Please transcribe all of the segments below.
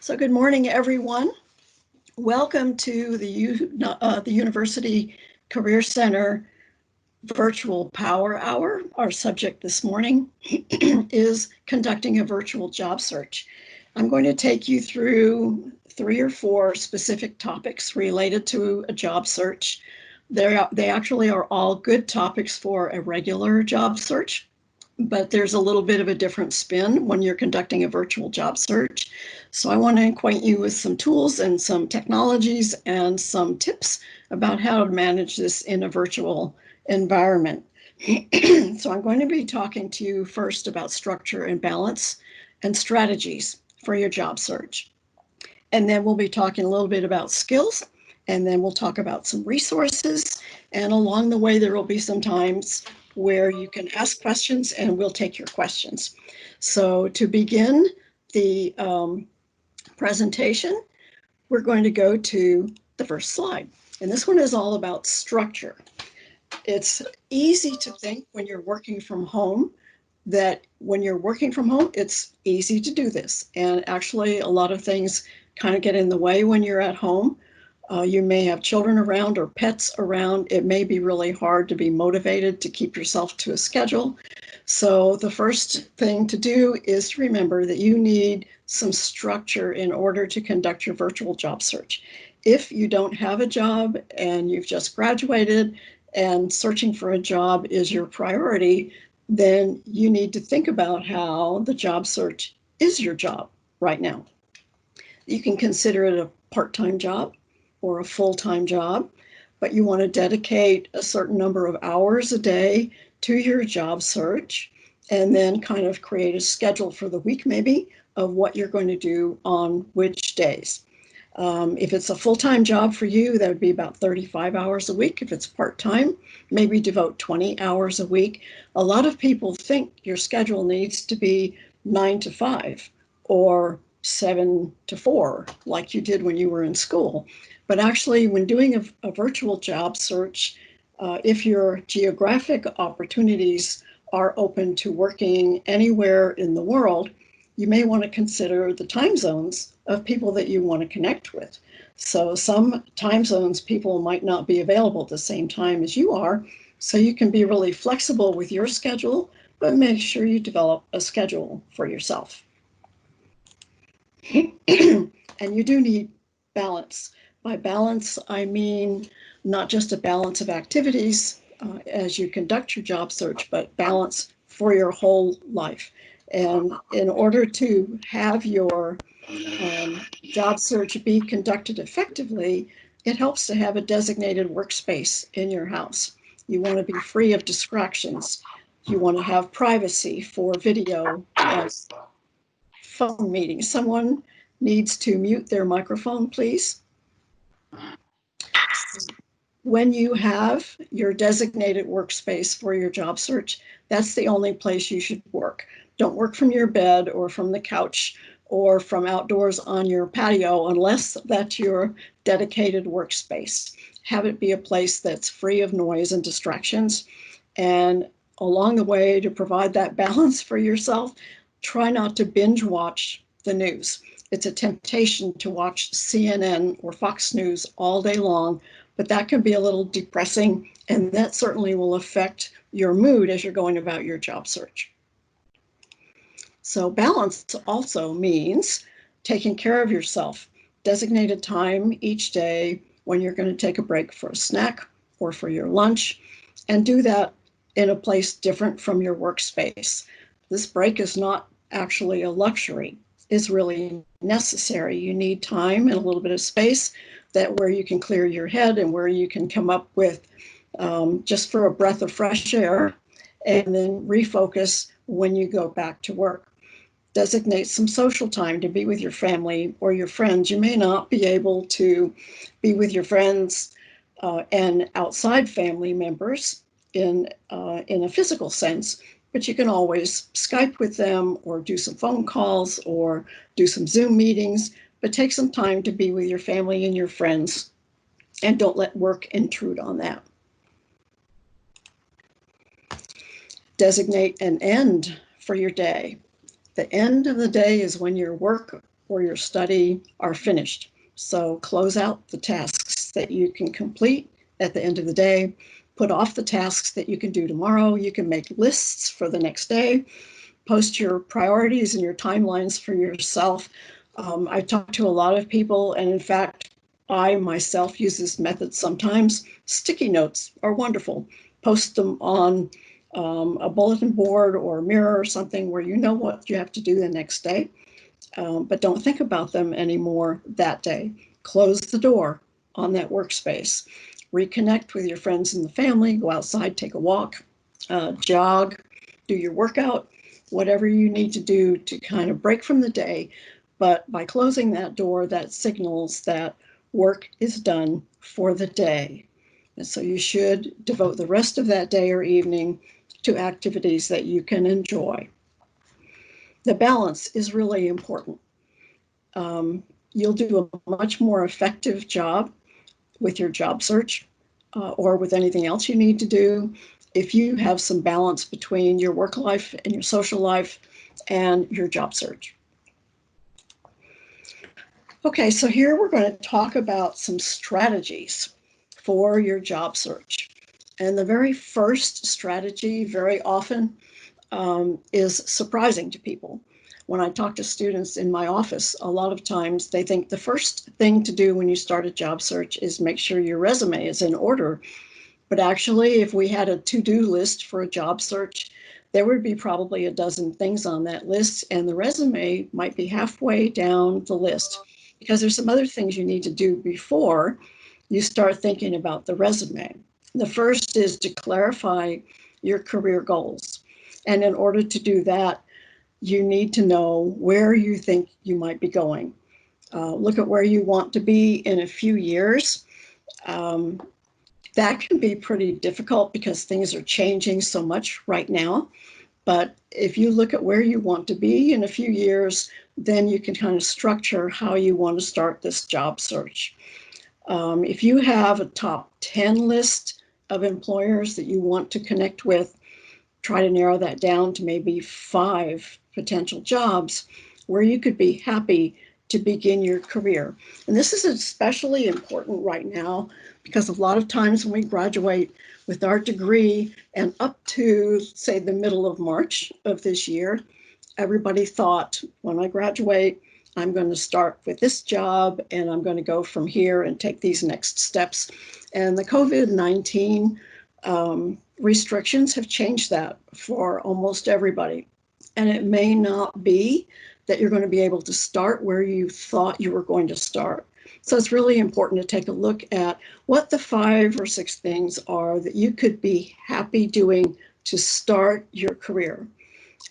So good morning, everyone. Welcome to the University Career Center Virtual Power Hour. Our subject this morning is conducting a virtual job search. I'm going to take you through 3 or 4 specific topics related to a job search. They actually are all good topics for a regular job search, but there's a little bit of a different spin when you're conducting a virtual job search. So I want to acquaint you with some tools and some technologies and some tips about how to manage this in a virtual environment. So I'm going to be talking to you first about structure and balance and strategies for your job search. And then we'll be talking a little bit about skills, and then we'll talk about some resources. And along the way, there will be some times where you can ask questions and we'll take your questions. So to begin the presentation, we're going to go to the first slide. And this one is all about structure. It's easy to think when you're working from home that when you're working from home, it's easy to do this. And actually, a lot of things kind of get in the way when you're at home. You may have children around or pets around. It may be really hard to be motivated to keep yourself to a schedule. So the first thing to do is to remember that you need some structure in order to conduct your virtual job search. If you don't have a job and you've just graduated and searching for a job is your priority, then you need to think about how the job search is your job right now. You can consider it a part-time job or a full-time job, but you want to dedicate a certain number of hours a day to your job search and then kind of create a schedule for the week maybe of what you're going to do on which days. If it's a full-time job for you, that would be about 35 hours a week. If it's part-time, maybe devote 20 hours a week. A lot of people think your schedule needs to be 9 to 5 or 7 to 4, like you did when you were in school. But actually, when doing a virtual job search, if your geographic opportunities are open to working anywhere in the world, you may want to consider the time zones of people that you want to connect with. So some time zones, people might not be available at the same time as you are. So you can be really flexible with your schedule, but make sure you develop a schedule for yourself. And you do need balance. By balance, I mean not just a balance of activities as you conduct your job search, but balance for your whole life. And in order to have your job search be conducted effectively, it helps to have a designated workspace in your house. You want to be free of distractions. You want to have privacy for video and phone meetings. Someone needs to mute their microphone, please. When you have your designated workspace for your job search, that's the only place you should work. Don't work from your bed or from the couch or from outdoors on your patio unless that's your dedicated workspace. Have it be a place that's free of noise and distractions. And along the way, to provide that balance for yourself, try not to binge watch the news. It's a temptation to watch CNN or Fox News all day long, but that can be a little depressing, and that certainly will affect your mood as you're going about your job search. So balance also means taking care of yourself. Designated time each day when you're going to take a break for a snack or for your lunch, and do that in a place different from your workspace. This break is not actually a luxury. It's really necessary. You need time and a little bit of space that where you can clear your head and where you can come up with just for a breath of fresh air and then refocus when you go back to work. Designate some social time to be with your family or your friends. You may not be able to be with your friends and outside family members in a physical sense, but you can always Skype with them or do some phone calls or do some Zoom meetings, but take some time to be with your family and your friends and don't let work intrude on that. Designate an end for your day. The end of the day is when your work or your study are finished. So close out the tasks that you can complete at the end of the day, put off the tasks that you can do tomorrow. You can make lists for the next day, post your priorities and your timelines for yourself. I've talked to a lot of people, and in fact, I myself use this method sometimes. Sticky notes are wonderful. Post them on a bulletin board or a mirror or something where you know what you have to do the next day, but don't think about them anymore that day. Close the door on that workspace. Reconnect with your friends and the family. Go outside, take a walk, jog, do your workout, whatever you need to do to kind of break from the day. But by closing that door, that signals that work is done for the day. And so you should devote the rest of that day or evening to activities that you can enjoy. The balance is really important. You'll do a much more effective job with your job search or with anything else you need to do if you have some balance between your work life and your social life and your job search. Okay, so here we're going to talk about some strategies for your job search. And the very first strategy very often is surprising to people. When I talk to students in my office, a lot of times they think the first thing to do when you start a job search is make sure your resume is in order. But actually, if we had a to-do list for a job search, there would be probably a dozen things on that list, and the resume might be halfway down the list because there's some other things you need to do before you start thinking about the resume. The first is to clarify your career goals. And in order to do that, you need to know where you think you might be going. Look at where you want to be in a few years. That can be pretty difficult because things are changing so much right now. But if you look at where you want to be in a few years, then you can kind of structure how you want to start this job search. If you have a top 10 list of employers that you want to connect with, try to narrow that down to maybe 5 potential jobs where you could be happy to begin your career. And this is especially important right now because a lot of times when we graduate with our degree and up to, say, the middle of March of this year, everybody thought, when I graduate, I'm going to start with this job and I'm going to go from here and take these next steps. And the COVID-19 restrictions have changed that for almost everybody. And it may not be that you're going to be able to start where you thought you were going to start. So it's really important to take a look at what the 5 or 6 things are that you could be happy doing to start your career.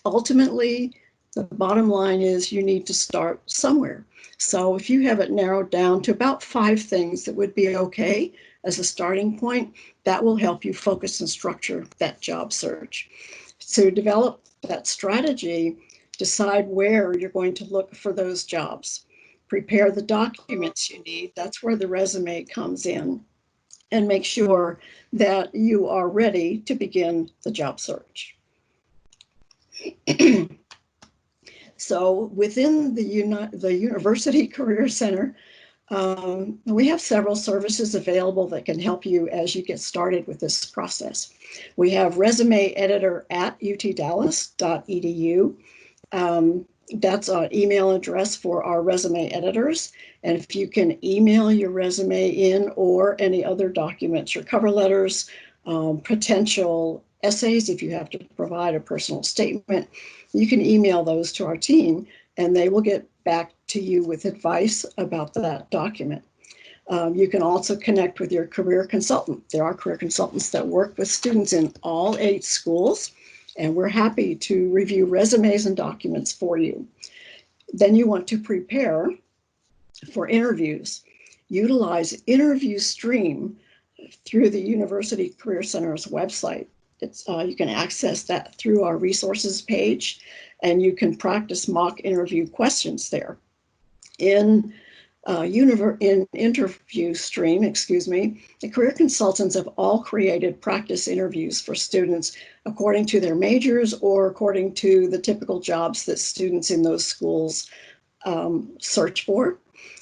Ultimately, the bottom line is you need to start somewhere. So if you have it narrowed down to about 5 things that would be okay as a starting point, that will help you focus and structure that job search. So develop that strategy, decide where you're going to look for those jobs. Prepare the documents you need. That's where the resume comes in. And make sure that you are ready to begin the job search. So within the University Career Center, we have several services available that can help you as you get started with this process. We have resume editor at utdallas.edu. That's an email address for our resume editors. And if you can email your resume in or any other documents, your cover letters, potential essays, if you have to provide a personal statement, you can email those to our team and they will get back to you with advice about that document. You can also connect with your career consultant. There are career consultants that work with students in all 8 schools, and we're happy to review resumes and documents for you. Then you want to prepare for interviews. Utilize Interview Stream through the University Career Center's website. You can access that through our resources page, and you can practice mock interview questions there. In Interview Stream, the career consultants have all created practice interviews for students according to their majors or according to the typical jobs that students in those schools search for.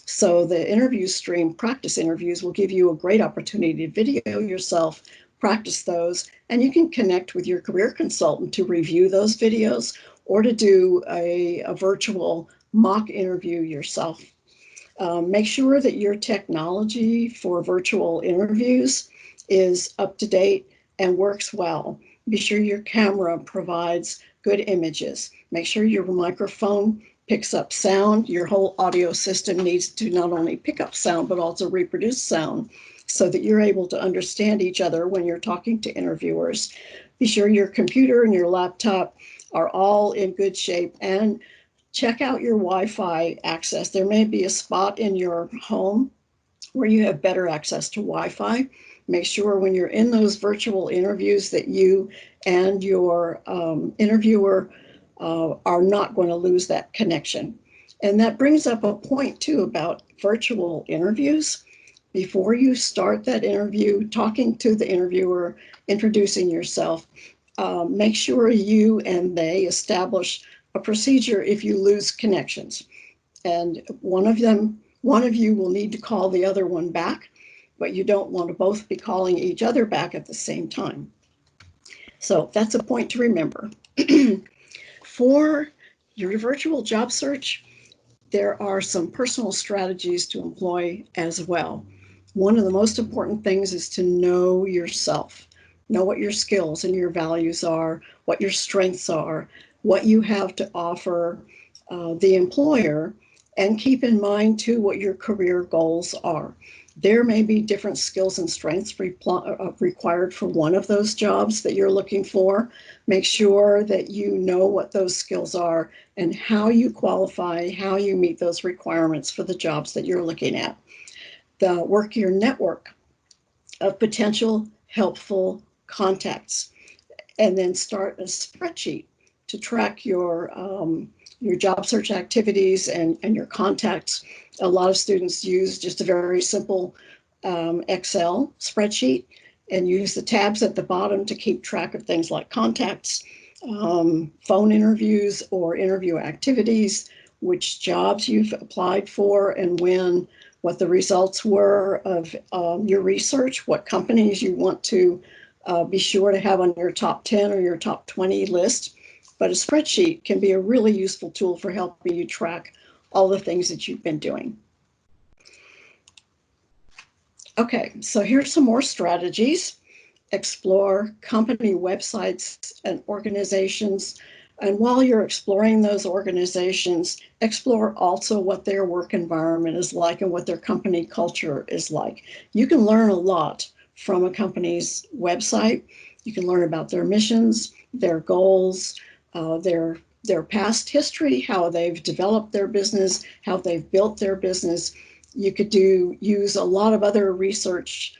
So the interview stream, practice interviews, will give you a great opportunity to video yourself, practice those, and you can connect with your career consultant to review those videos or to do a virtual mock interview yourself. Make sure that your technology for virtual interviews is up to date and works well. Be sure your camera provides good images. Make sure your microphone picks up sound. Your whole audio system needs to not only pick up sound, but also reproduce sound so that you're able to understand each other when you're talking to interviewers. Be sure your computer and your laptop are all in good shape, and check out your Wi-Fi access. There may be a spot in your home where you have better access to Wi-Fi. Make sure when you're in those virtual interviews that you and your interviewer are not going to lose that connection. And that brings up a point too about virtual interviews. Before you start that interview, talking to the interviewer, introducing yourself, make sure you and they establish a procedure if you lose connections. And one of you will need to call the other one back, but you don't want to both be calling each other back at the same time. So that's a point to remember. For your virtual job search, there are some personal strategies to employ as well. One of the most important things is to know yourself. Know what your skills and your values are, what your strengths are, what you have to offer the employer, and keep in mind too what your career goals are. There may be different skills and strengths required for one of those jobs that you're looking for. Make sure that you know what those skills are and how you qualify, how you meet those requirements for the jobs that you're looking at. Work your network of potential helpful contacts, and then start a spreadsheet to track your job search activities and your contacts. A lot of students use just a very simple Excel spreadsheet and use the tabs at the bottom to keep track of things like contacts, phone interviews or interview activities, which jobs you've applied for and when, what the results were of your research, what companies you want to be sure to have on your top 10 or your top 20 list. But a spreadsheet can be a really useful tool for helping you track all the things that you've been doing. Okay, so here's some more strategies. Explore company websites and organizations. And while you're exploring those organizations, explore also what their work environment is like and what their company culture is like. You can learn a lot from a company's website. You can learn about their missions, their goals, their past history, how they've developed their business, how they've built their business. You could use a lot of other research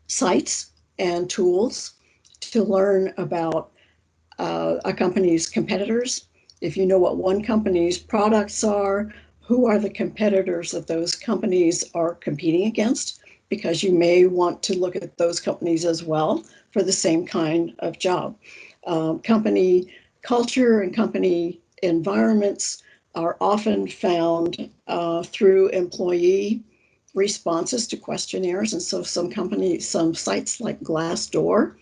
sites and tools to learn about a company's competitors. If you know what one company's products are, who are the competitors that those companies are competing against, because you may want to look at those companies as well for the same kind of job. Company culture and company environments are often found through employee responses to questionnaires. And so some sites like Glassdoor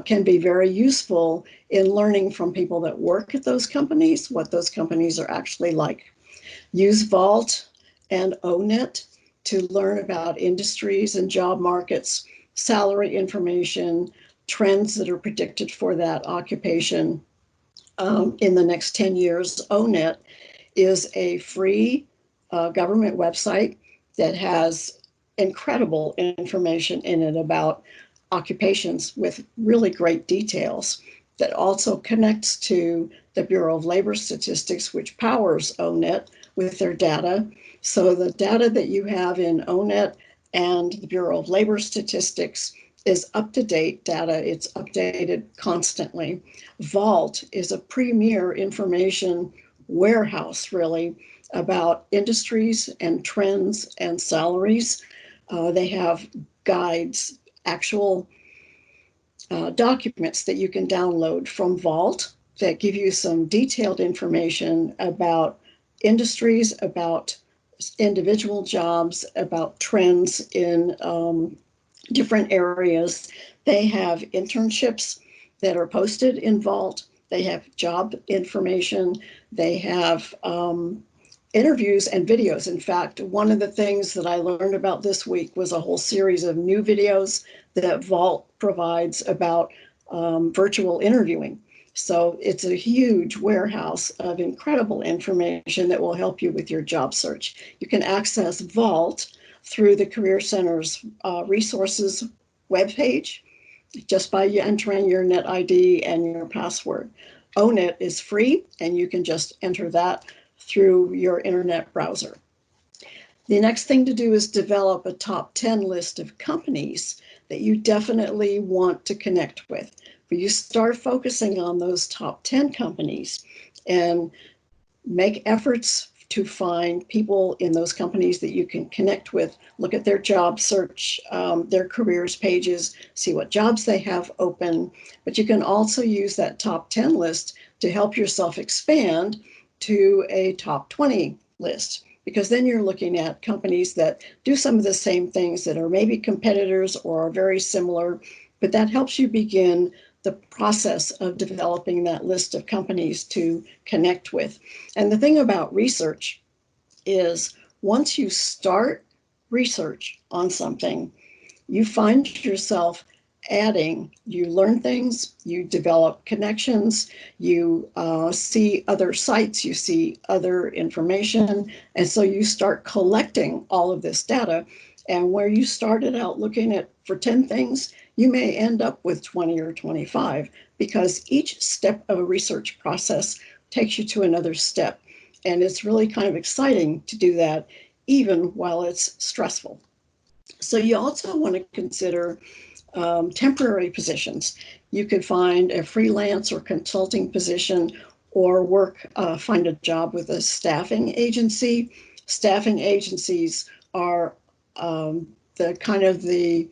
can be very useful in learning from people that work at those companies, what those companies are actually like. Use Vault and ONET to learn about industries and job markets, salary information, trends that are predicted for that occupation in the next 10 years. ONET is a free government website that has incredible information in it about occupations with really great details, that also connects to the Bureau of Labor Statistics, which powers ONET with their data. So the data that you have in ONET and the Bureau of Labor Statistics is up-to-date data. It's updated constantly. Vault is a premier information warehouse, really, about industries and trends and salaries. They have guides, actual documents that you can download from Vault that give you some detailed information about industries, about individual jobs, about trends in different areas. They have internships that are posted in Vault. They have job information. They have interviews and videos. In fact, one of the things that I learned about this week was a whole series of new videos that Vault provides about virtual interviewing. So it's a huge warehouse of incredible information that will help you with your job search. You can access Vault through the Career Center's resources webpage just by entering your net ID and your password. Own It is free, and you can just enter that through your internet browser. The next thing to do is develop a top 10 list of companies that you definitely want to connect with. But you start focusing on those top 10 companies and make efforts to find people in those companies that you can connect with, look at their job search, their careers pages, see what jobs they have open. But you can also use that top 10 list to help yourself expand to a top 20 list, because then you're looking at companies that do some of the same things that are maybe competitors or are very similar, but that helps you begin the process of developing that list of companies to connect with. And the thing about research is once you start research on something, you find yourself adding, you learn things, you develop connections, you see other sites, you see other information, and so you start collecting all of this data. And where you started out looking at for 10 things, you may end up with 20 or 25, because each step of a research process takes you to another step. And it's really kind of exciting to do that, even while it's stressful. So you also want to consider temporary positions. You could find a freelance or consulting position, or find a job with a staffing agency. Staffing agencies are the kind of the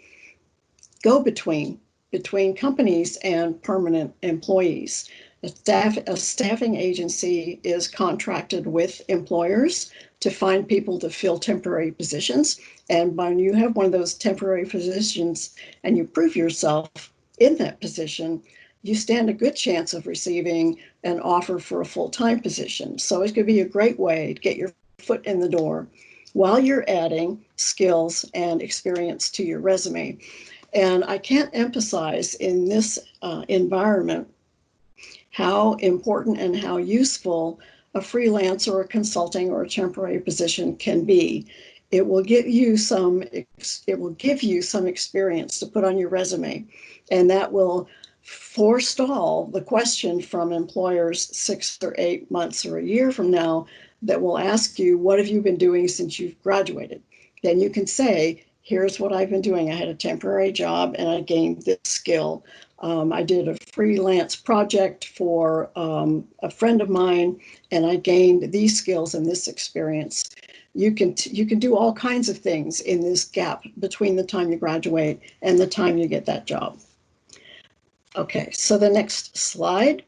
go-between between companies and permanent employees. A staffing agency is contracted with employers to find people to fill temporary positions. And when you have one of those temporary positions and you prove yourself in that position, you stand a good chance of receiving an offer for a full-time position. So it could be a great way to get your foot in the door while you're adding skills and experience to your resume. And I can't emphasize in this environment how important and how useful a freelance or a consulting or a temporary position can be. It will give you some experience to put on your resume, and that will forestall the question from employers 6 or 8 months or a year from now that will ask you, what have you been doing since you've graduated? Then you can say, here's what I've been doing. I had a temporary job and I gained this skill. I did a freelance project for a friend of mine, and I gained these skills and this experience. You can do all kinds of things in this gap between the time you graduate and the time you get that job. Okay, so the next slide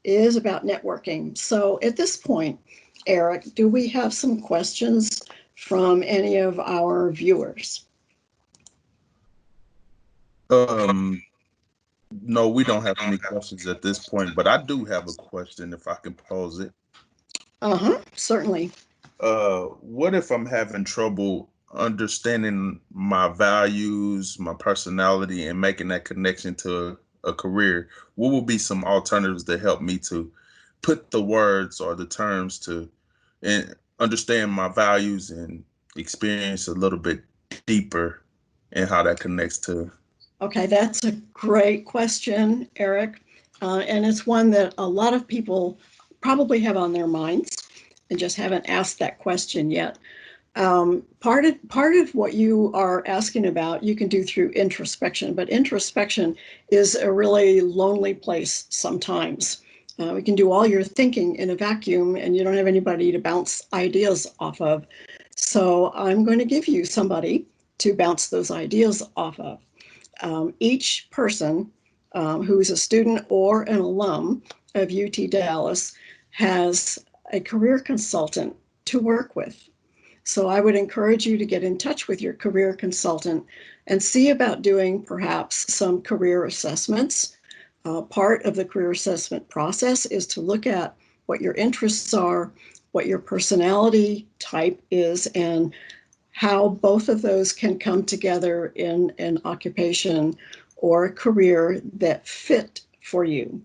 is about networking. So at this point, Eric, do we have some questions from any of our viewers? No, we don't have any questions at this point, but I do have a question if I can pose it. Certainly. What if I'm having trouble understanding my values, my personality, and making that connection to a career? What would be some alternatives that help me to put the words or the terms to and understand my values and experience a little bit deeper and how that connects to? Okay, that's a great question, Eric. And it's one that a lot of people probably have on their minds and just haven't asked that question yet. Part of what you are asking about, you can do through introspection, but introspection is a really lonely place sometimes. You can do all your thinking in a vacuum and you don't have anybody to bounce ideas off of. So I'm going to give you somebody to bounce those ideas off of. Each person who's a student or an alum of UT Dallas has a career consultant to work with. So I would encourage you to get in touch with your career consultant and see about doing perhaps some career assessments. Part of the career assessment process is to look at what your interests are, what your personality type is, and how both of those can come together in an occupation or a career that fit for you.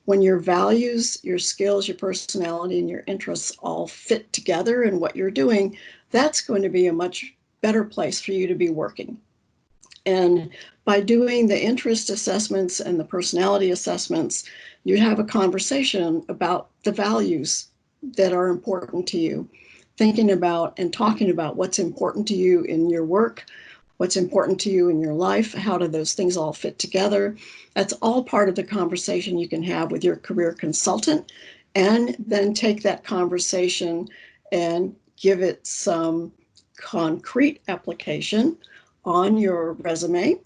When your values, your skills, your personality, and your interests all fit together in what you're doing, that's going to be a much better place for you to be working. And by doing the interest assessments and the personality assessments, you have a conversation about the values that are important to you, thinking about and talking about what's important to you in your work, what's important to you in your life, how do those things all fit together. That's all part of the conversation you can have with your career consultant, and then take that conversation and give it some concrete application on your resume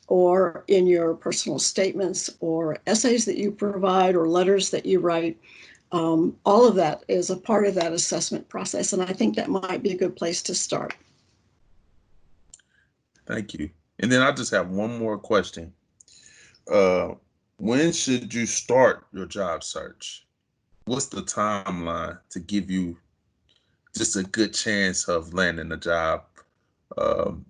or in your personal statements or essays that you provide or letters that you write. All of that is a part of that assessment process, and I think that might be a good place to start. Thank you. And then I just have one more question. Uh, when should you start your job search? What's the timeline to give you just a good chance of landing a job um,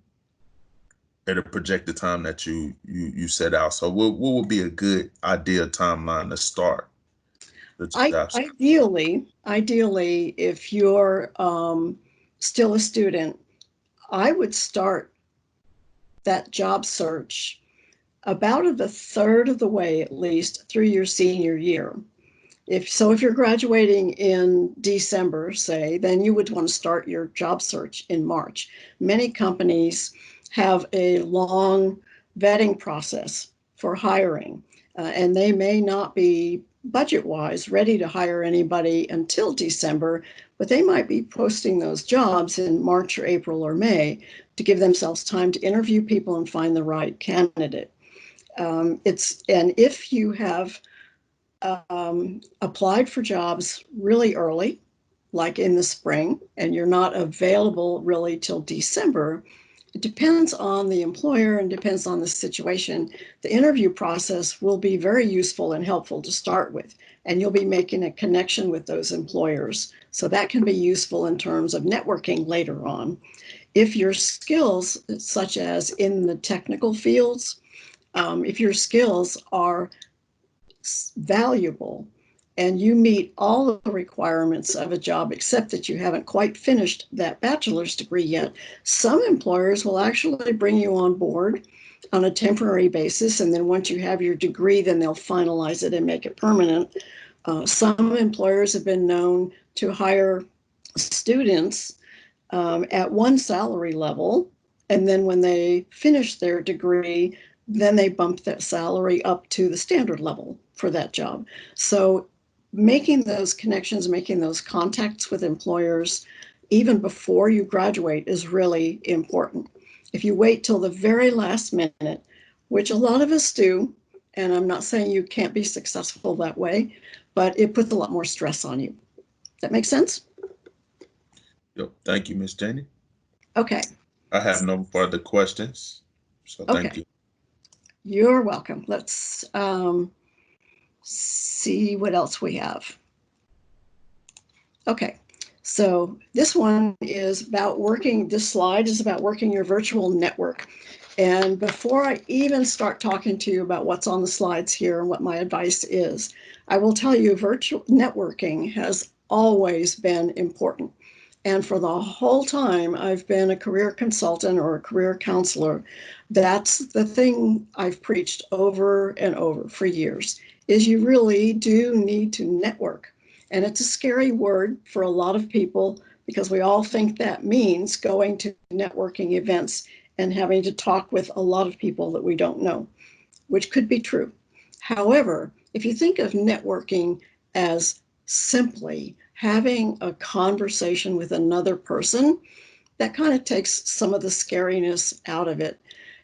at a projected time that you set out? So what would be a good ideal timeline to start the job search? Ideally, if you're still a student, I would start that job search about a third of the way, at least, through your senior year. If you're graduating in December, say, then you would want to start your job search in March. Many companies have a long vetting process for hiring, and they may not be budget-wise ready to hire anybody until December, but they might be posting those jobs in March or April or May to give themselves time to interview people and find the right candidate. And if you have applied for jobs really early, like in the spring, and you're not available really till December, it depends on the employer and depends on the situation. The interview process will be very useful and helpful to start with, and you'll be making a connection with those employers. So that can be useful in terms of networking later on. If your skills, such as in the technical fields, if your skills are valuable and you meet all of the requirements of a job except that you haven't quite finished that bachelor's degree yet, some employers will actually bring you on board on a temporary basis, and then once you have your degree, then they'll finalize it and make it permanent. Some employers have been known to hire students at one salary level, and then when they finish their degree, then they bump that salary up to the standard level for that job. So making those connections, making those contacts with employers even before you graduate is really important. If you wait till the very last minute, which a lot of us do, and I'm not saying you can't be successful that way, but it puts a lot more stress on you. That makes sense? Yep. Thank you, Miss Janie. Okay. I have no further questions. So thank Okay. you. You're welcome. Let's see what else we have. Okay, so this one is about working, this slide is about working your virtual network. And before I even start talking to you about what's on the slides here and what my advice is, I will tell you virtual networking has always been important. And for the whole time I've been a career consultant or a career counselor, that's the thing I've preached over and over for years, is you really do need to network. And it's a scary word for a lot of people because we all think that means going to networking events and having to talk with a lot of people that we don't know, which could be true. However, if you think of networking as simply having a conversation with another person, that kind of takes some of the scariness out of it.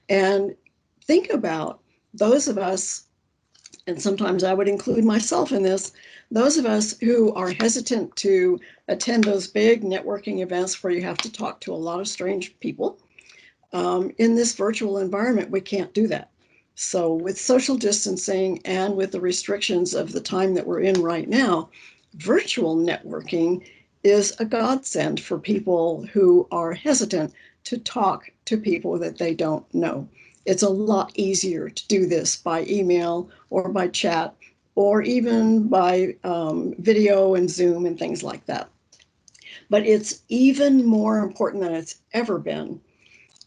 And think about those of us and sometimes I would include myself in this, those of us who are hesitant to attend those big networking events where you have to talk to a lot of strange people, in this virtual environment, we can't do that. So with social distancing and with the restrictions of the time that we're in right now, virtual networking is a godsend for people who are hesitant to talk to people that they don't know. It's a lot easier to do this by email or by chat or even by video and Zoom and things like that. But it's even more important than it's ever been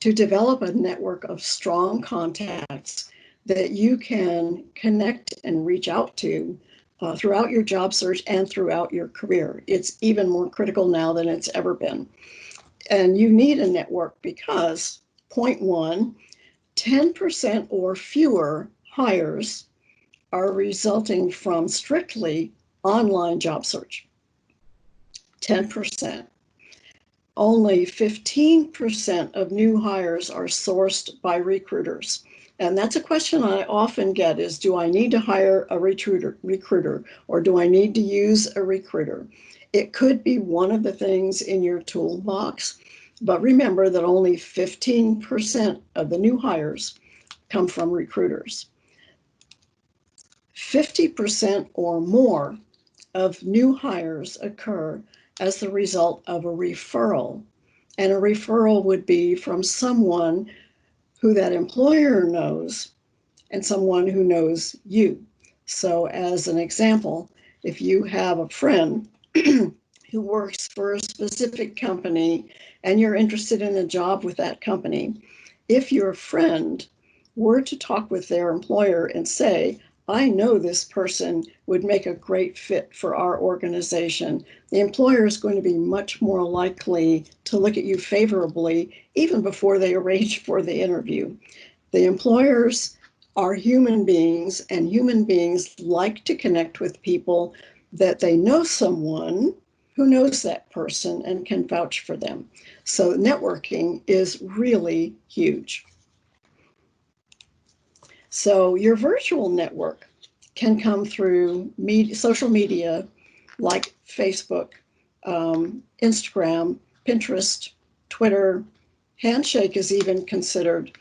to develop a network of strong contacts that you can connect and reach out to throughout your job search and throughout your career. It's even more critical now than it's ever been. And you need a network because, point one, 10% or fewer hires are resulting from strictly online job search. 10%. Only 15% of new hires are sourced by recruiters. And that's a question I often get is, do I need to hire a recruiter, or do I need to use a recruiter? It could be one of the things in your toolbox, but remember that only 15% of the new hires come from recruiters. 50% or more of new hires occur as the result of a referral. And a referral would be from someone who that employer knows and someone who knows you. So, as an example, if you have a friend who works for a specific company and you're interested in a job with that company, if your friend were to talk with their employer and say, I know this person would make a great fit for our organization, the employer is going to be much more likely to look at you favorably even before they arrange for the interview. The employers are human beings, and human beings like to connect with people that they know someone who knows that person and can vouch for them. So networking is really huge. So your virtual network can come through social media like Facebook, Instagram, Pinterest, Twitter. Handshake is even considered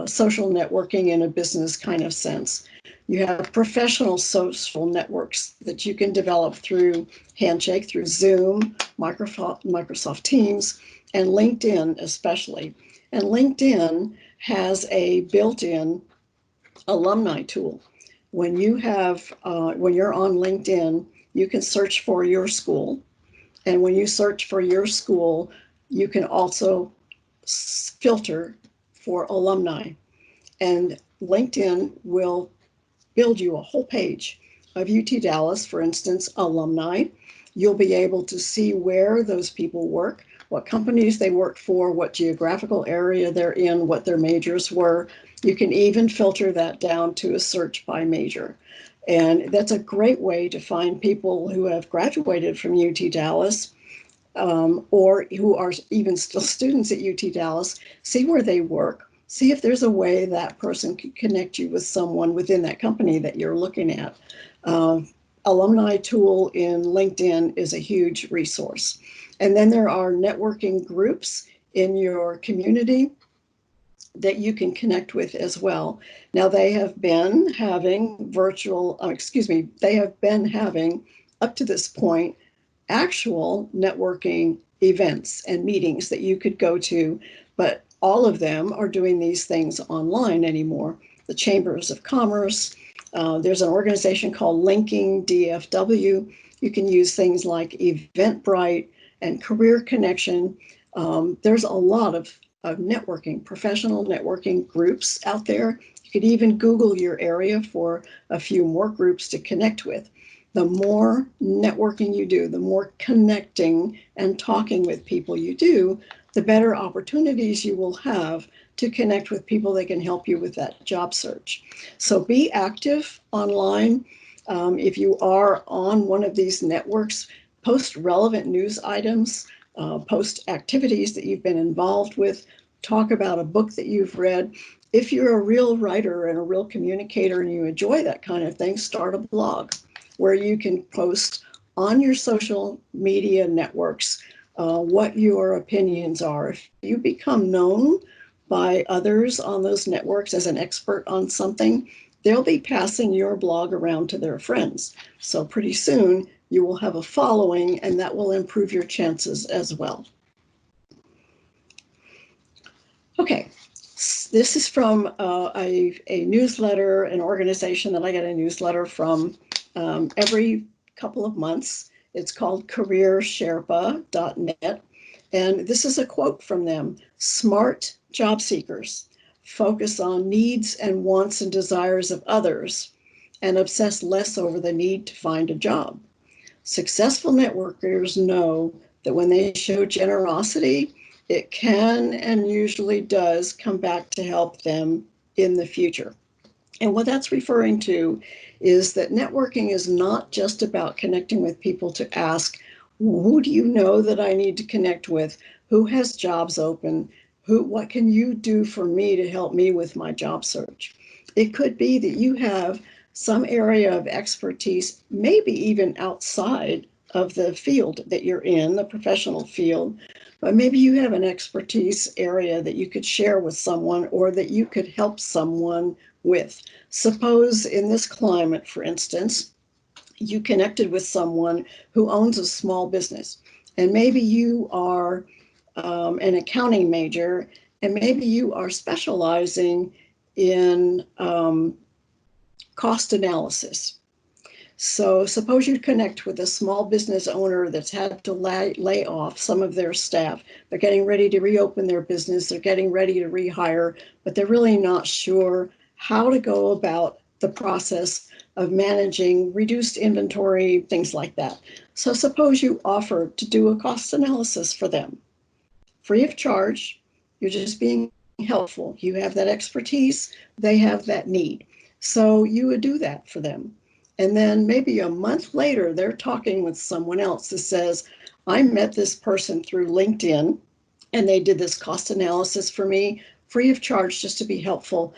social networking in a business kind of sense. You have professional social networks that you can develop through Handshake, through Zoom, Microsoft Teams, and LinkedIn especially. And LinkedIn has a built-in alumni tool. When you're on LinkedIn, you can search for your school. And when you search for your school, you can also filter for alumni. And LinkedIn will build you a whole page of UT Dallas, for instance, alumni. You'll be able to see where those people work, what companies they work for, what geographical area they're in, what their majors were. You can even filter that down to a search by major. And that's a great way to find people who have graduated from UT Dallas, or who are even still students at UT Dallas, see where they work, see if there's a way that person can connect you with someone within that company that you're looking at. Alumni tool in LinkedIn is a huge resource. And then there are networking groups in your community that you can connect with as well. Now they have been having they have been having up to this point actual networking events and meetings that you could go to, but all of them are doing these things online anymore. The Chambers of Commerce, there's an organization called Linking DFW. You can use things like Eventbrite and Career Connection. There's a lot of networking, professional networking groups out there. You could even Google your area for a few more groups to connect with. The more networking you do, the more connecting and talking with people you do, the better opportunities you will have to connect with people that can help you with that job search. So be active online. If you are on one of these networks, post relevant news items, post activities that you've been involved with, talk about a book that you've read. If you're a real writer and a real communicator and you enjoy that kind of thing, start a blog where you can post on your social media networks what your opinions are. If you become known by others on those networks as an expert on something, they'll be passing your blog around to their friends. So pretty soon you will have a following, and that will improve your chances as well. Okay, this is from a newsletter, an organization that I get a newsletter from every couple of months. It's called careersherpa.net. And this is a quote from them: "Smart job seekers focus on needs and wants and desires of others and obsess less over the need to find a job. Successful networkers know that when they show generosity, it can and usually does come back to help them in the future." And what that's referring to is that networking is not just about connecting with people to ask, who do you know that I need to connect with? Who has jobs open? What can you do for me to help me with my job search? It could be that you have some area of expertise, maybe even outside of the field that you're in, the professional field, but maybe you have an expertise area that you could share with someone or that you could help someone with. Suppose in this climate, for instance, you connected with someone who owns a small business, and maybe you are an accounting major, and maybe you are specializing in cost analysis. So suppose you connect with a small business owner that's had to lay off some of their staff. They're getting ready to reopen their business. They're getting ready to rehire, but they're really not sure how to go about the process of managing reduced inventory, things like that. So suppose you offer to do a cost analysis for them, free of charge. You're just being helpful. You have that expertise, they have that need. So you would do that for them. And then maybe a month later, they're talking with someone else that says, I met this person through LinkedIn and they did this cost analysis for me, free of charge, just to be helpful.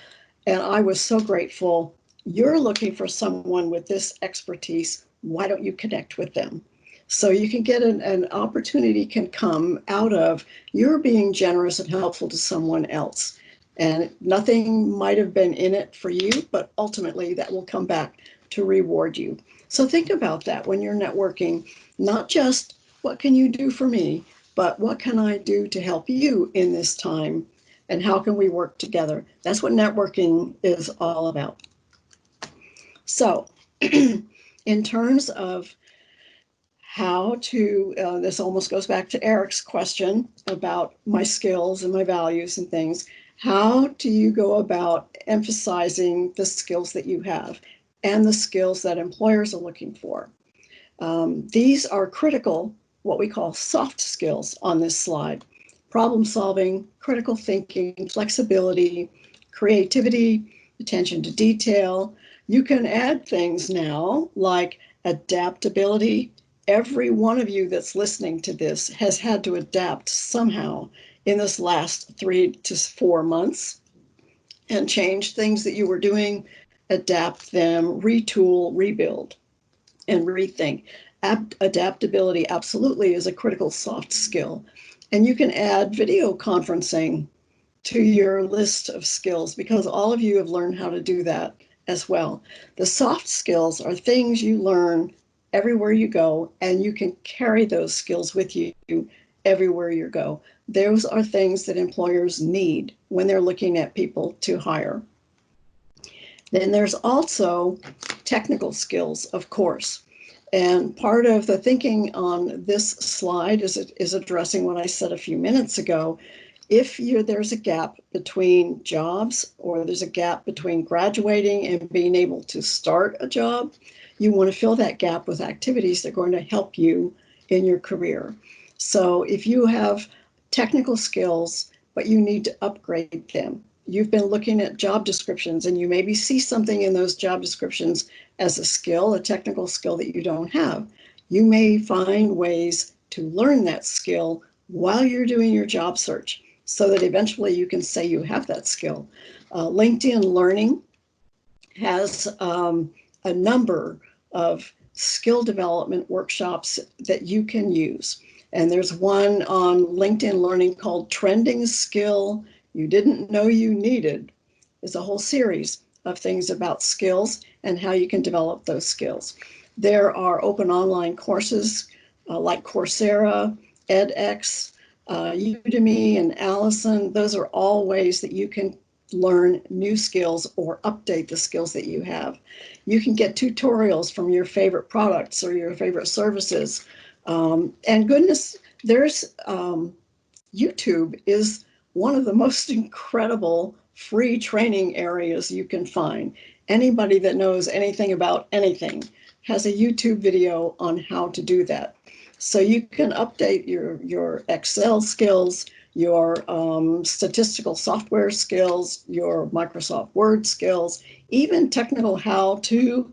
And I was so grateful. You're looking for someone with this expertise. Why don't you connect with them? So you can get an opportunity can come out of your being generous and helpful to someone else. And nothing might have been in it for you, but ultimately that will come back to reward you. So think about that when you're networking, not just what can you do for me, but what can I do to help you in this time? And how can we work together? That's what networking is all about. So in terms of how to, this almost goes back to Eric's question about my skills and my values and things. How do you go about emphasizing the skills that you have and the skills that employers are looking for? These are critical, what we call soft skills on this slide: problem solving, critical thinking, flexibility, creativity, attention to detail. You can add things now like adaptability. Every one of you that's listening to this has had to adapt somehow in this last 3 to 4 months and change things that you were doing, adapt them, retool, rebuild, and rethink. Adaptability absolutely is a critical soft skill. And you can add video conferencing to your list of skills because all of you have learned how to do that as well. The soft skills are things you learn everywhere you go, and you can carry those skills with you everywhere you go. Those are things that employers need when they're looking at people to hire. Then there's also technical skills, of course. And part of the thinking on this slide is addressing what I said a few minutes ago. If there's a gap between jobs, or there's a gap between graduating and being able to start a job, you want to fill that gap with activities that are going to help you in your career. So if you have technical skills, but you need to upgrade them, you've been looking at job descriptions and you maybe see something in those job descriptions as a skill, a technical skill that you don't have. You may find ways to learn that skill while you're doing your job search. so that eventually you can say you have that skill. LinkedIn Learning has a number of skill development workshops that you can use. And there's one on LinkedIn Learning called Trending Skill You Didn't Know You Needed. It's a whole series of things about skills and how you can develop those skills. There are open online courses like Coursera, edX, Udemy, and Allison. Those are all ways that you can learn new skills or update the skills that you have. You can get tutorials from your favorite products or your favorite services. And goodness, there's YouTube is one of the most incredible free training areas you can find. Anybody that knows anything about anything has a YouTube video on how to do that. So you can update your Excel skills, your statistical software skills, your Microsoft Word skills, even technical how-to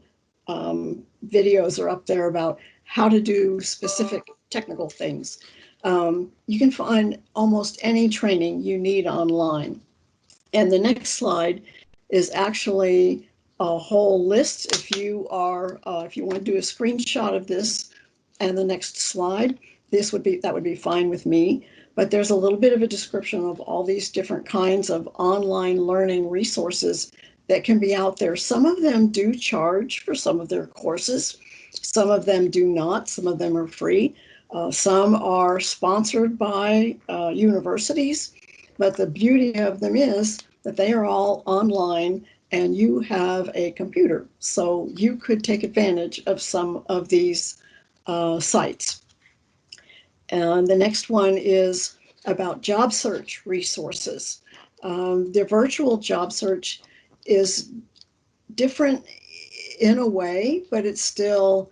videos are up there about how to do specific technical things. You can find almost any training you need online. And the next slide is actually a whole list. If you want to do a screenshot of this and the next slide, that would be fine with me. But there's a little bit of a description of all these different kinds of online learning resources that can be out there. Some of them do charge for some of their courses. Some of them do not. Some of them are free. Some are sponsored by universities, but the beauty of them is that they are all online and you have a computer. So you could take advantage of some of these sites. And the next one is about job search resources. The virtual job search is different in a way, but it's still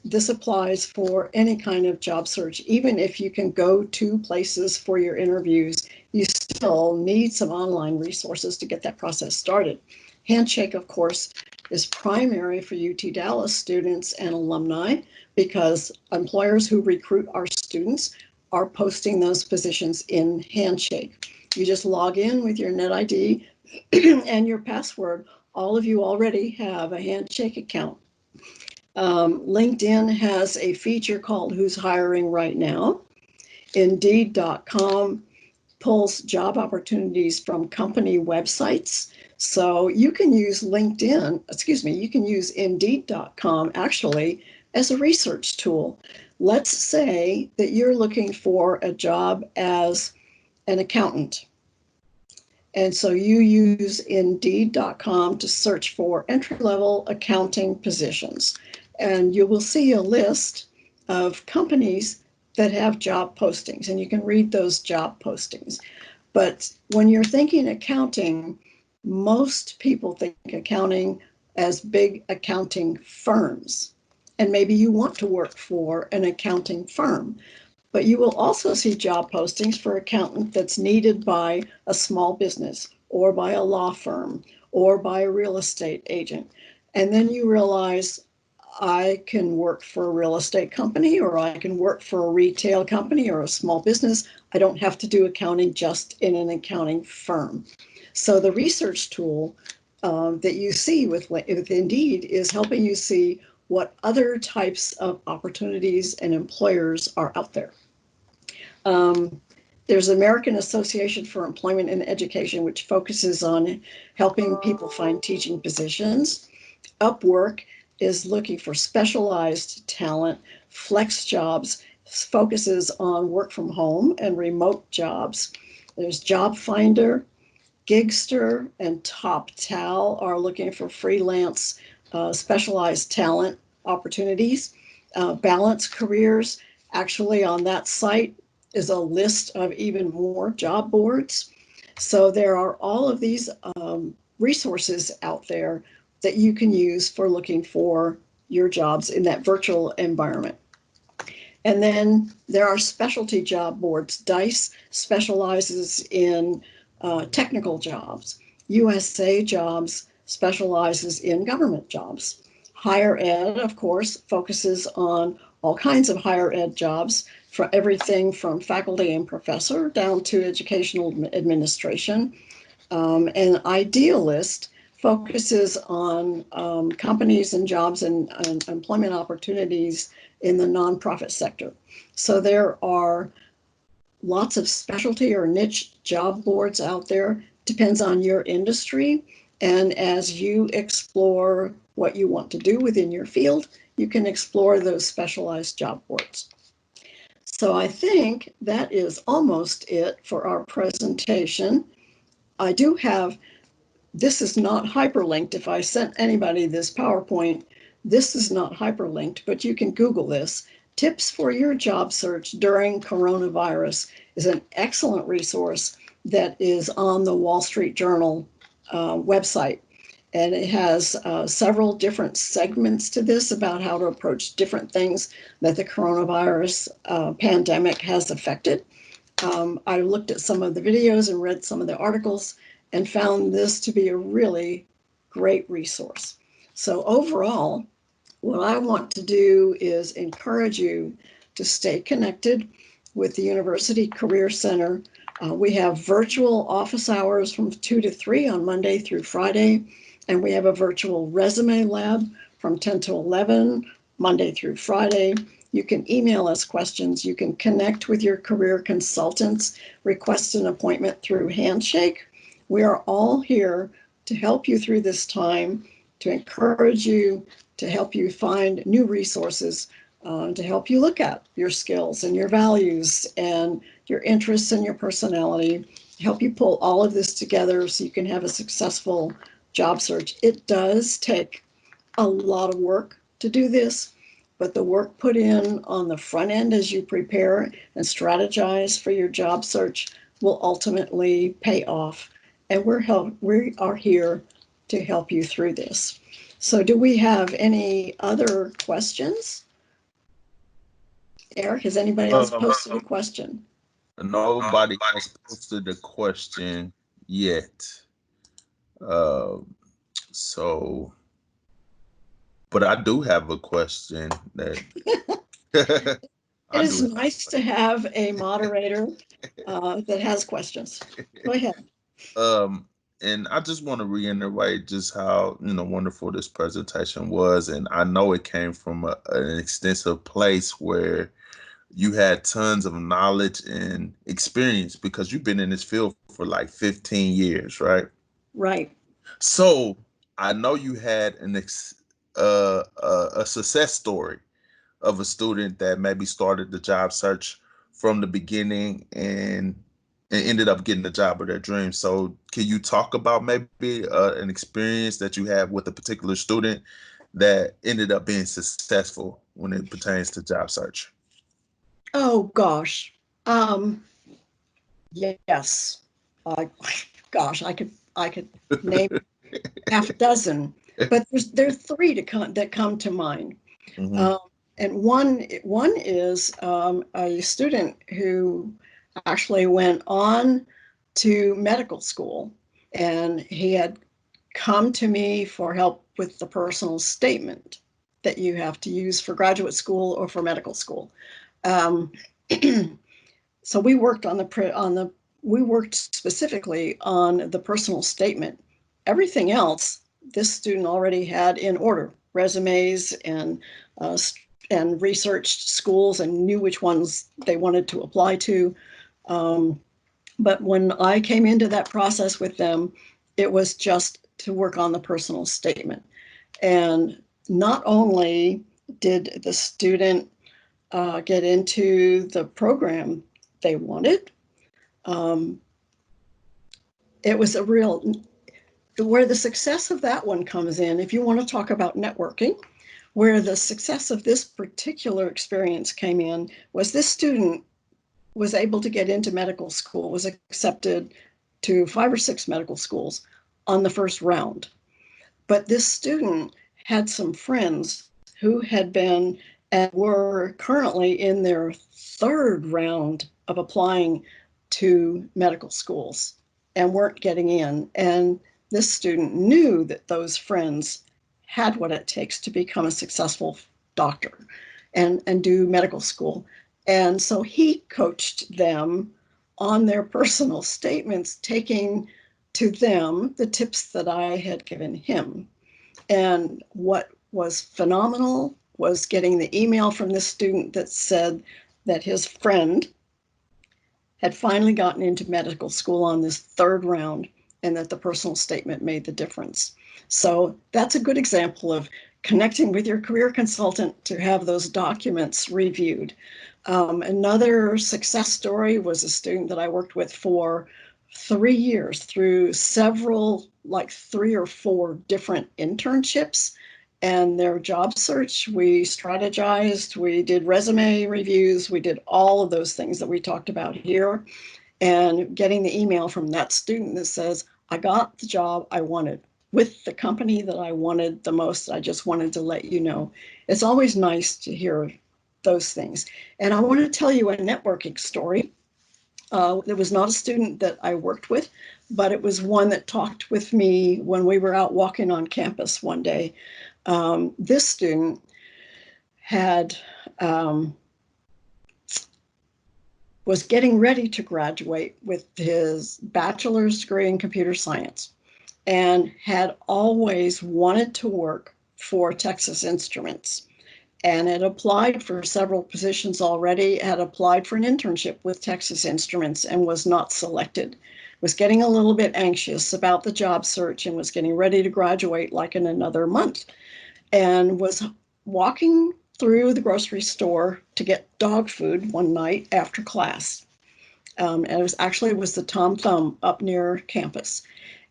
this applies for any kind of job search. Even if you can go to places for your interviews, you still need some online resources to get that process started. Handshake, of course, is primary for UT Dallas students and alumni because employers who recruit our students are posting those positions in Handshake. You just log in with your NetID and your password. All of you already have a Handshake account. LinkedIn has a feature called Who's Hiring Right Now. Indeed.com pulls job opportunities from company websites. So you can use you can use Indeed.com actually as a research tool. Let's say that you're looking for a job as an accountant. And so you use Indeed.com to search for entry-level accounting positions. And you will see a list of companies that have job postings, and you can read those job postings. But when you're thinking accounting, most people think accounting as big accounting firms. And maybe you want to work for an accounting firm. But you will also see job postings for accountant that's needed by a small business or by a law firm or by a real estate agent. And then you realize I can work for a real estate company, or I can work for a retail company or a small business. I don't have to do accounting just in an accounting firm. So the research tool that you see with Indeed is helping you see what other types of opportunities and employers are out there. There's American Association for Employment and Education, which focuses on helping people find teaching positions. Upwork is looking for specialized talent. Flex Jobs focuses on work from home and remote jobs. There's Job Finder, Gigster, and TopTal are looking for freelance specialized talent opportunities. Balance Careers, actually on that site is a list of even more job boards. So there are all of these resources out there that you can use for looking for your jobs in that virtual environment. And then there are specialty job boards. DICE specializes in technical jobs. USA Jobs specializes in government jobs. Higher Ed, of course, focuses on all kinds of higher ed jobs. for everything from faculty and professor down to educational administration. And Idealist focuses on companies and jobs and employment opportunities in the nonprofit sector. So there are lots of specialty or niche job boards out there, depends on your industry. And as you explore what you want to do within your field, you can explore those specialized job boards. So I think that is almost it for our presentation. I do have, this is not hyperlinked. If I sent anybody this PowerPoint, this is not hyperlinked, but you can Google this. Tips for your job search during coronavirus is an excellent resource that is on the Wall Street Journal website. And it has several different segments to this about how to approach different things that the coronavirus pandemic has affected. I looked at some of the videos and read some of the articles and found this to be a really great resource. So overall, what I want to do is encourage you to stay connected with the University Career Center. We have virtual office hours from 2 to 3 on Monday through Friday, and we have a virtual resume lab from 10 to 11, Monday through Friday. You can email us questions. You can connect with your career consultants, request an appointment through Handshake. We are all here to help you through this time, to encourage you, to help you find new resources, to help you look at your skills and your values and your interests and your personality, help you pull all of this together so you can have a successful job search. It does take a lot of work to do this, but the work put in on the front end as you prepare and strategize for your job search will ultimately pay off. And we are here to help you through this. So do we have any other questions? Eric, has anybody else posted a question? Nobody else posted a question yet. Uh, so, but I do have a question that It I do is have. nice to have a moderator that has questions. Go ahead. Um, and I just want to reiterate just how wonderful this presentation was, and I know it came from an extensive place where you had tons of knowledge and experience because you've been in this field for like 15 years, right? Right. So I know you had a success story of a student that maybe started the job search from the beginning and ended up getting the job of their dreams. So can you talk about maybe an experience that you had with a particular student that ended up being successful when it pertains to job search? Oh gosh. Um, yes. Uh, Gosh, I could name half a dozen, but there are three that come to mind. Hmm. Um, and one is a student who actually went on to medical school, and he had come to me for help with the personal statement that you have to use for graduate school or for medical school. Um, so we worked specifically on the personal statement. Everything else this student already had in order, resumes uh, and researched schools and knew which ones they wanted to apply to. Um, but when I came into that process with them, it was just to work on the personal statement. And not only did the student get into the program they wanted, um, it was a real, where the success of that one comes in, if you want to talk about networking, where the success of this particular experience came in was this student was able to get into medical school, was accepted to 5 or 6 medical schools on the first round. But this student had some friends who had been and were currently in their third round of applying to medical schools and weren't getting in. And this student knew that those friends had what it takes to become a successful doctor and do medical school. And so he coached them on their personal statements, taking to them the tips that I had given him. And what was phenomenal was getting the email from this student that said that his friend had finally gotten into medical school on this third round and that the personal statement made the difference. So that's a good example of connecting with your career consultant to have those documents reviewed. Another success story was a student that I worked with for 3 years through several, like 3 or 4 different internships and their job search. We strategized, we did resume reviews, we did all of those things that we talked about here. And getting the email from that student that says, I got the job I wanted with the company that I wanted the most. I just wanted to let you know. It's always nice to hear those things. And I want to tell you a networking story. It was not a student that I worked with, but it was one that talked with me when we were out walking on campus one day. This student had was getting ready to graduate with his bachelor's degree in computer science and had always wanted to work for Texas Instruments and had applied for several positions already, had applied for an internship with Texas Instruments and was not selected. Was getting a little bit anxious about the job search and was getting ready to graduate like in another month and was walking through the grocery store to get dog food one night after class. And it was the Tom Thumb up near campus.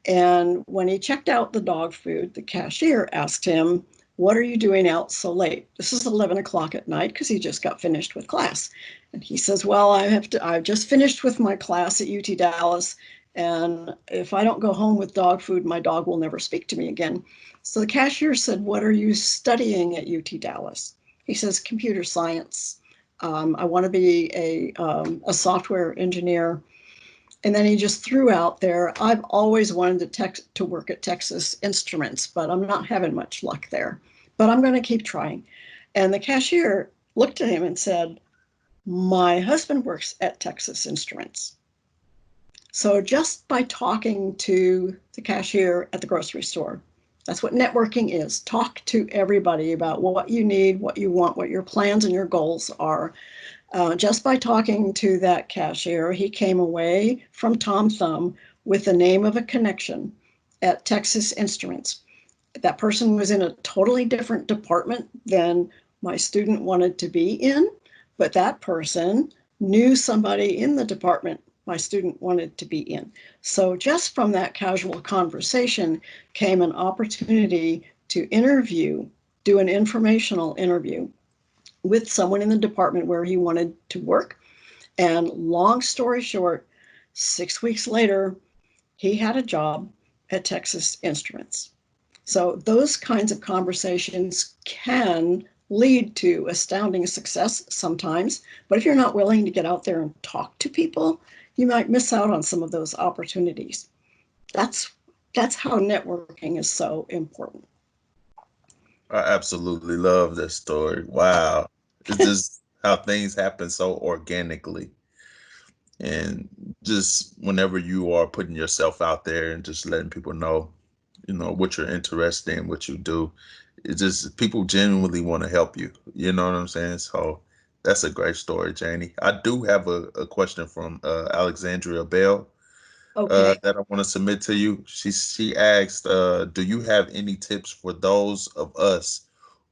And when he checked out the dog food, the cashier asked him, what are you doing out so late? This is 11 o'clock at night because he just got finished with class. And he says, well, I've just finished with my class at UT Dallas. And if I don't go home with dog food, my dog will never speak to me again. So the cashier said, what are you studying at UT Dallas? He says, computer science. I want to be a software engineer. And then he just threw out there, I've always wanted to work at Texas Instruments, but I'm not having much luck there. But I'm going to keep trying. And the cashier looked at him and said, my husband works at Texas Instruments. So just by talking to the cashier at the grocery store, that's what networking is. Talk to everybody about what you need, what you want, what your plans and your goals are. Just by talking to that cashier, he came away from Tom Thumb with the name of a connection at Texas Instruments. That person was in a totally different department than my student wanted to be in, but that person knew somebody in the department my student wanted to be in. So just from that casual conversation came an opportunity to do an informational interview with someone in the department where he wanted to work. And long story short, 6 weeks later, he had a job at Texas Instruments. So those kinds of conversations can lead to astounding success sometimes. But if you're not willing to get out there and talk to people, you might miss out on some of those opportunities. That's how networking is so important. I absolutely love this story. Wow. It's just how things happen so organically. And just whenever you are putting yourself out there and just letting people know, what you're interested in, what you do, it just people genuinely want to help you. You know what I'm saying? So that's a great story, Janie. I do have a question from Alexandria Bell Okay. that I want to submit to you. She asked, do you have any tips for those of us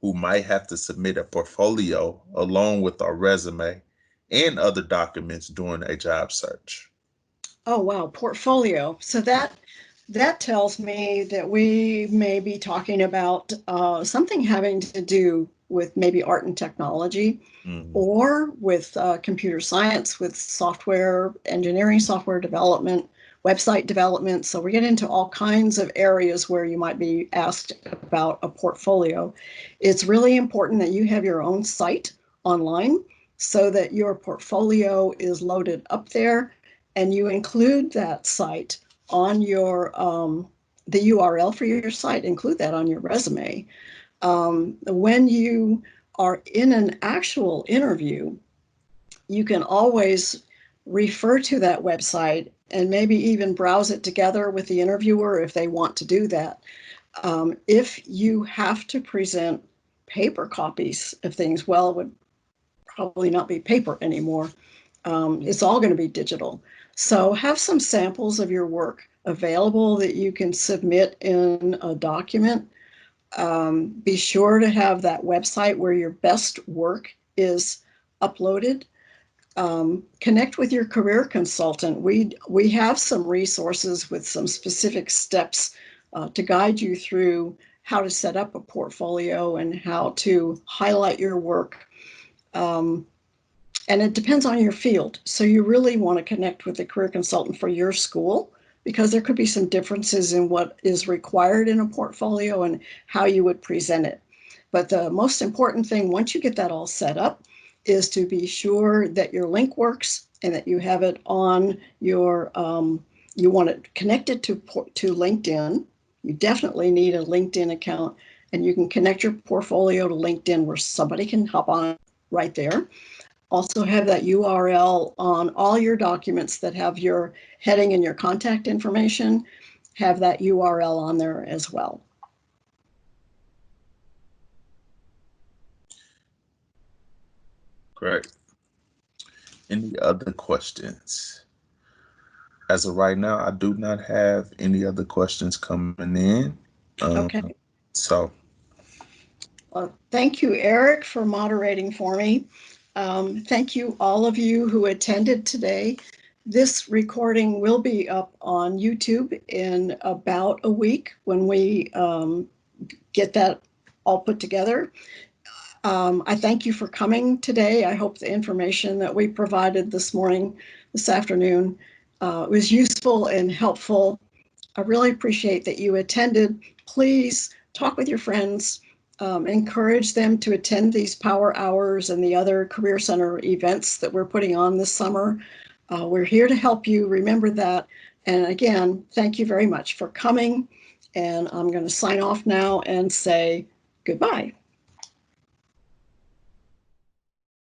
who might have to submit a portfolio along with our resume and other documents during a job search? Oh, wow. Portfolio. So that tells me that we may be talking about something having to do with maybe art and technology Mm, or with computer science, with software engineering, software development, website development. So we get into all kinds of areas where you might be asked about a portfolio. It's really important that you have your own site online so that your portfolio is loaded up there and you include that site on your the URL for your site, include that on your resume. When you are in an actual interview, you can always refer to that website and maybe even browse it together with the interviewer if they want to do that. If you have to present paper copies of things, well, it would probably not be paper anymore. It's all going to be digital. So have some samples of your work available that you can submit in a document. Be sure to have that website where your best work is uploaded. Connect with your career consultant. We have some resources with some specific steps to guide you through how to set up a portfolio and how to highlight your work. And it depends on your field. So you really want to connect with a career consultant for your school, because there could be some differences in what is required in a portfolio and how you would present it. But the most important thing, once you get that all set up, is to be sure that your link works and that you have it on your, you want it connected to LinkedIn. You definitely need a LinkedIn account, and you can connect your portfolio to LinkedIn where somebody can hop on right there. Also have that URL on all your documents that have your heading and your contact information. Have that URL on there as well. Great. Any other questions? As of right now, I do not have any other questions coming in. Okay. So, Well, thank you, Eric, for moderating for me. Thank you, all of you who attended today. This recording will be up on YouTube in about a week when we get that all put together. I thank you for coming today. I hope the information that we provided this afternoon, was useful and helpful. I really appreciate that you attended. Please talk with your friends, encourage them to attend these power hours and the other Career Center events that we're putting on this summer. We're here to help you. Remember that. And again, thank you very much for coming. And I'm going to sign off now and say goodbye.